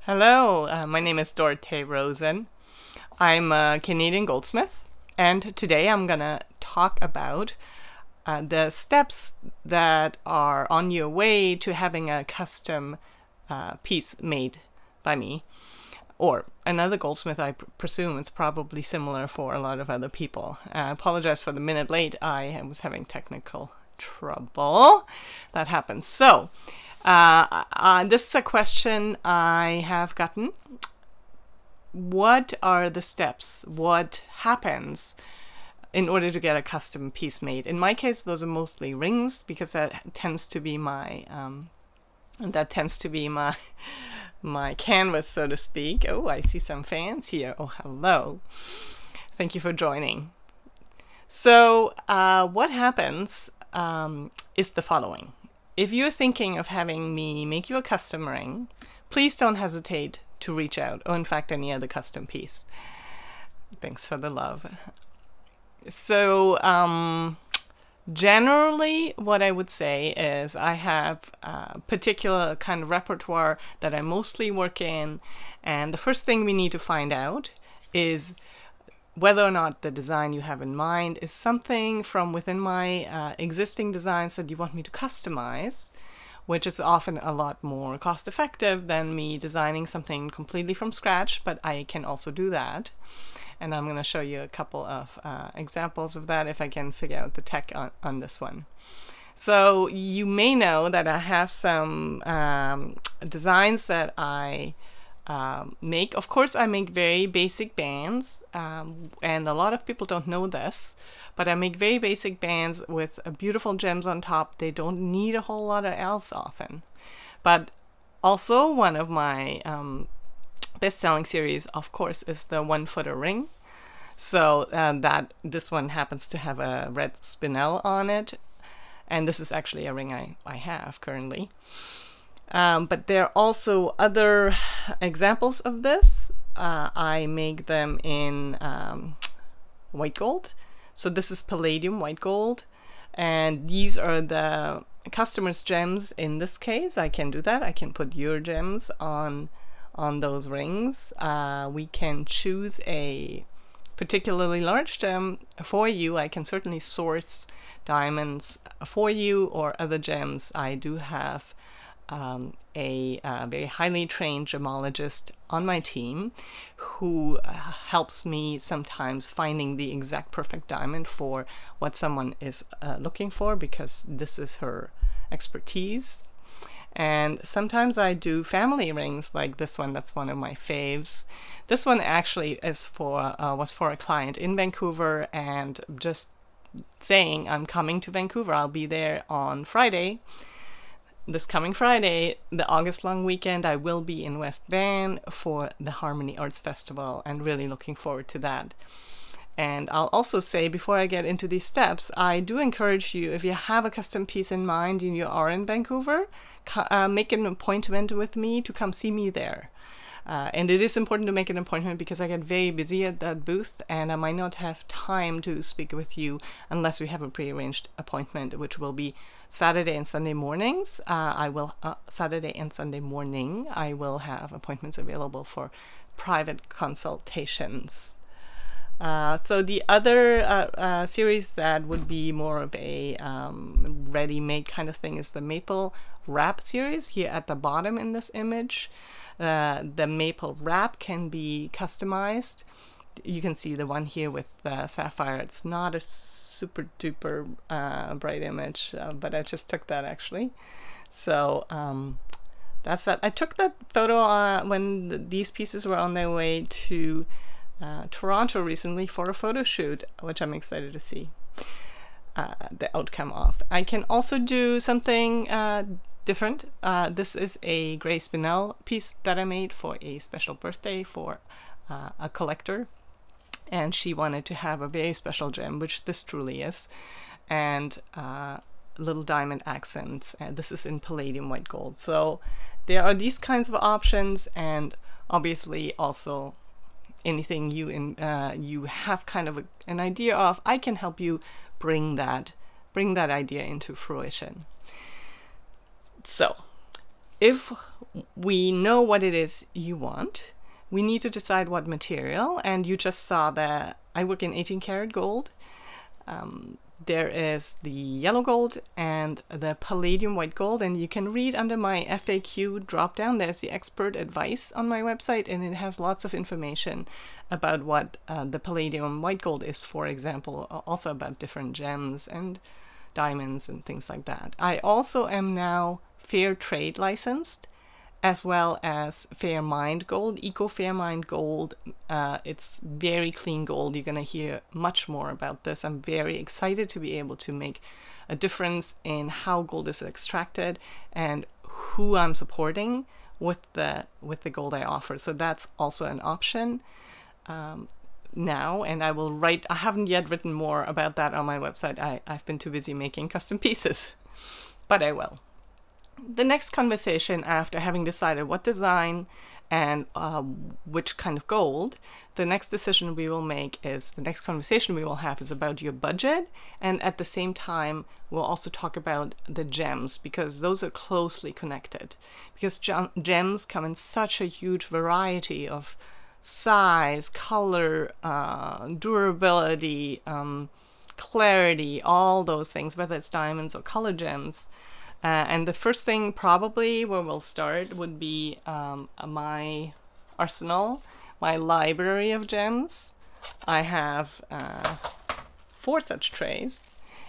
Hello, my name is Dorothy Rosen. I'm a Canadian goldsmith, and today I'm gonna talk about the steps that are on your way to having a custom piece made by me or another goldsmith. I presume it's probably similar for a lot of other people. I apologize for the minute late. I was having technical trouble. That happens. So, this is a question I have gotten. What are the steps? What happens in order to get a custom piece made? In my case, those are mostly rings because that tends to be my my canvas, so to speak. Oh, I see some fans here. Oh, hello. Thank you for joining. So, what happens is the following. If you're thinking of having me make you a custom ring, please don't hesitate to reach out, or in fact any other custom piece. Thanks for the love. So generally what I would say is I have a particular kind of repertoire that I mostly work in, and the first thing we need to find out is whether or not the design you have in mind is something from within my existing designs that you want me to customize, which is often a lot more cost effective than me designing something completely from scratch, but I can also do that. And I'm going to show you a couple of examples of that if I can figure out the tech on this one. So you may know that I have some designs that I make. Of course, I make very basic bands, and a lot of people don't know this, but I make very basic bands with beautiful gems on top. They don't need a whole lot else often. But also one of my best-selling series, of course, is the 1-footer ring. So this one happens to have a red spinel on it, and this is actually a ring I have currently. But there are also other examples of this. I make them in white gold. So this is palladium white gold, and these are the customer's gems. In this case, I can do that. I can put your gems on those rings. We can choose a particularly large gem for you. I can certainly source diamonds for you or other gems. I do have a very highly trained gemologist on my team who helps me sometimes finding the exact perfect diamond for what someone is looking for, because this is her expertise. And sometimes I do family rings like this one. That's one of my faves. This one actually is was for a client in Vancouver, and just saying I'm coming to Vancouver. I'll be there on Friday. This coming Friday, the August long weekend. I will be in West Van for the Harmony Arts Festival, and really looking forward to that. And I'll also say, before I get into these steps, I do encourage you, if you have a custom piece in mind and you are in Vancouver, make an appointment with me to come see me there. And it is important to make an appointment because I get very busy at that booth, and I might not have time to speak with you unless we have a prearranged appointment, which will be Saturday and Sunday mornings. Saturday and Sunday morning, I will have appointments available for private consultations. So the other series that would be more of a ready-made kind of thing is the maple wrap series here at the bottom in this image. The maple wrap can be customized. You can see the one here with the sapphire. It's not a super duper bright image, but I just took that actually. So that's that. I took that photo when these pieces were on their way to Toronto recently for a photo shoot, which I'm excited to see the outcome of. I can also do something different. This is a gray spinel piece that I made for a special birthday for a collector, and she wanted to have a very special gem, which this truly is, and little diamond accents, and this is in palladium white gold. So there are these kinds of options, and obviously also anything you have kind of an idea of, I can help you bring that idea into fruition. So if we know what it is you want, we need to decide what material. And you just saw that I work in 18 karat gold. There is the yellow gold and the palladium white gold, and you can read under my FAQ drop down, there's the expert advice on my website, and it has lots of information about what the palladium white gold is, for example, also about different gems and diamonds and things like that. I also am now fair trade licensed, as well as Fair Mind Gold, Eco Fair Mind Gold. It's very clean gold. You're going to hear much more about this. I'm very excited to be able to make a difference in how gold is extracted and who I'm supporting with the gold I offer. So that's also an option now, and I will write. I haven't yet written more about that on my website. I've been too busy making custom pieces, but I will. The next conversation, after having decided what design and which kind of gold, the next decision we will make is, the next conversation we will have is about your budget. And at the same time, we'll also talk about the gems, because those are closely connected. Because gems come in such a huge variety of size, color, durability, clarity, all those things, whether it's diamonds or color gems. And the first thing probably where we'll start would be my arsenal, my library of gems. I have 4 such trays,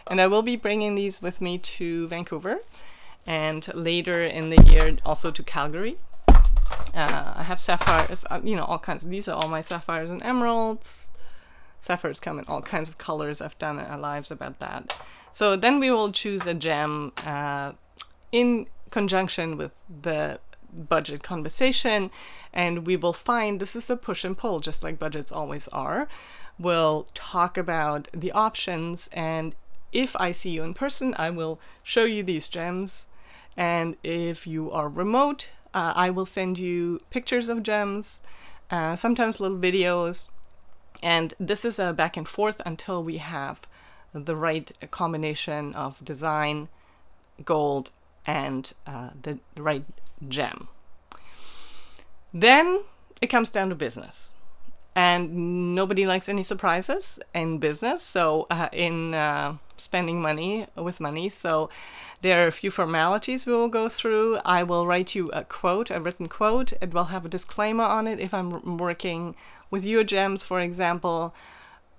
and I will be bringing these with me to Vancouver and later in the year also to Calgary. I have sapphires, all kinds. These are all my sapphires and emeralds. Sapphires come in all kinds of colors. I've done lives about that. So then we will choose a gem in conjunction with the budget conversation, and we will find, this is a push and pull, just like budgets always are. We'll talk about the options, and if I see you in person, I will show you these gems. And if you are remote, I will send you pictures of gems, sometimes little videos. And this is a back and forth until we have the right combination of design, gold, and the right gem. Then it comes down to business. And nobody likes any surprises in business, so in spending money with money. So there are a few formalities we will go through. I will write you a quote, a written quote. It will have a disclaimer on it if I'm working with your gems, for example.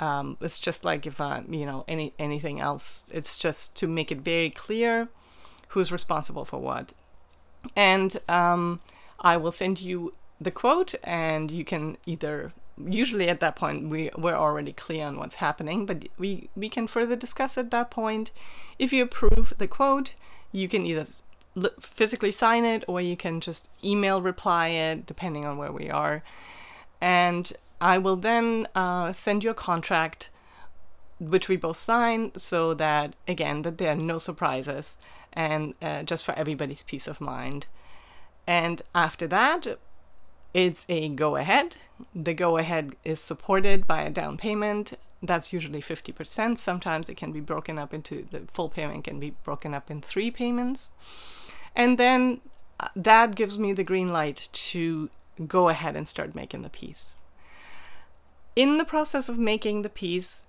It's just like if anything else. It's just to make it very clear who's responsible for what. And I will send you the quote, and you can either, usually at that point we're already clear on what's happening, but we can further discuss at that point. If you approve the quote, you can either physically sign it, or you can just email reply it, depending on where we are. And I will then send you a contract which we both sign, so that, again, that there are no surprises, and just for everybody's peace of mind. And after that, it's a go-ahead. The go-ahead is supported by a down payment. That's usually 50%. Sometimes it can be broken up into, the full payment can be broken up in 3 payments. And then that gives me the green light to go ahead and start making the piece. In the process of making the piece,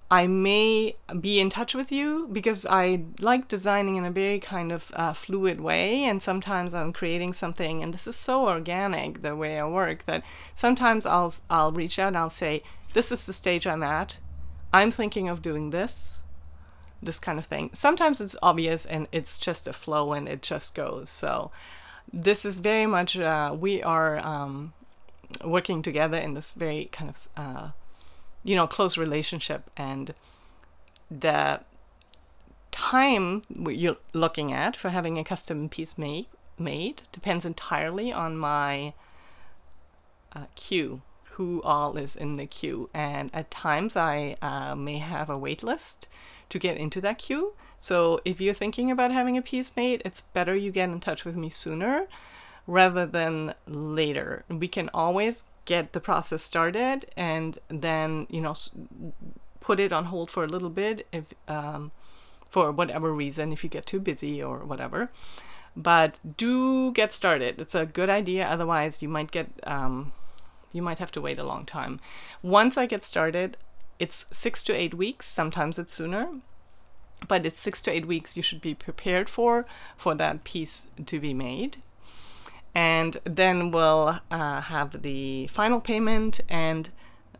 I may be in touch with you, because I like designing in a very kind of fluid way, and sometimes I'm creating something, and this is so organic the way I work, that sometimes I'll reach out and I'll say, this is the stage I'm at. I'm thinking of doing this kind of thing. Sometimes it's obvious and it's just a flow and it just goes. So this is very much, we are working together in this very kind of close relationship, and the time you're looking at for having a custom piece made depends entirely on my queue, who all is in the queue. And at times I may have a wait list to get into that queue. So if you're thinking about having a piece made, it's better you get in touch with me sooner rather than later. We can always get the process started and then put it on hold for a little bit if for whatever reason, if you get too busy or whatever. But do get started. It's a good idea. Otherwise, you might have to wait a long time. Once I get started, it's 6 to 8 weeks. Sometimes it's sooner, but it's 6 to 8 weeks you should be prepared for that piece to be made. And then we'll have the final payment and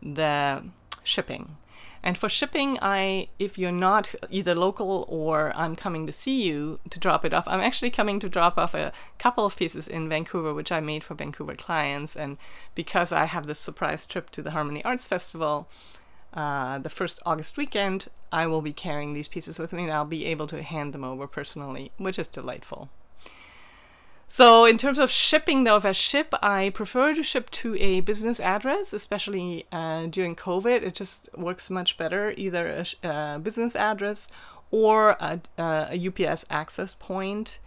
the shipping. And for shipping, if you're not either local or I'm coming to see you to drop it off, I'm actually coming to drop off a couple of pieces in Vancouver, which I made for Vancouver clients. And because I have this surprise trip to the Harmony Arts Festival, the first August weekend, I will be carrying these pieces with me, and I'll be able to hand them over personally, which is delightful. So in terms of shipping, though, if I ship, I prefer to ship to a business address, especially during COVID. It just works much better, either a business address or a UPS access point.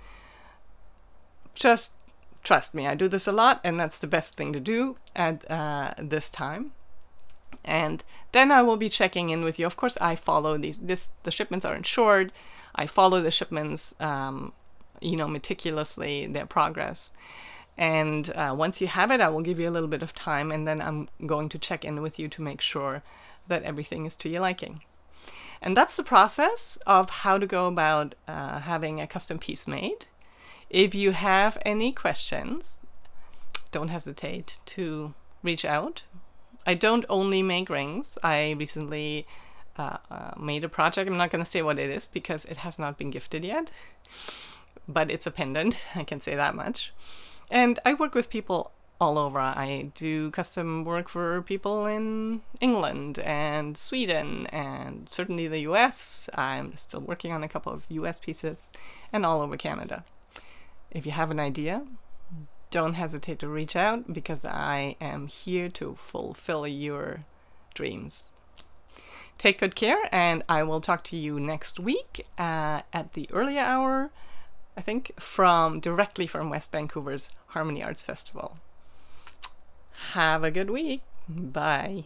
Just trust me, I do this a lot, and that's the best thing to do at this time. And then I will be checking in with you. Of course, I follow the shipments are insured. I follow the shipments meticulously, their progress. And once you have it, I will give you a little bit of time, and then I'm going to check in with you to make sure that everything is to your liking. And that's the process of how to go about having a custom piece made. If you have any questions, don't hesitate to reach out. I don't only make rings. I recently made a project. I'm not going to say what it is because it has not been gifted yet. But it's a pendant, I can say that much. And I work with people all over. I do custom work for people in England and Sweden and certainly the US. I'm still working on a couple of US pieces and all over Canada. If you have an idea, don't hesitate to reach out because I am here to fulfill your dreams. Take good care, and I will talk to you next week at the earlier hour, I think, directly from West Vancouver's Harmony Arts Festival. Have a good week. Bye.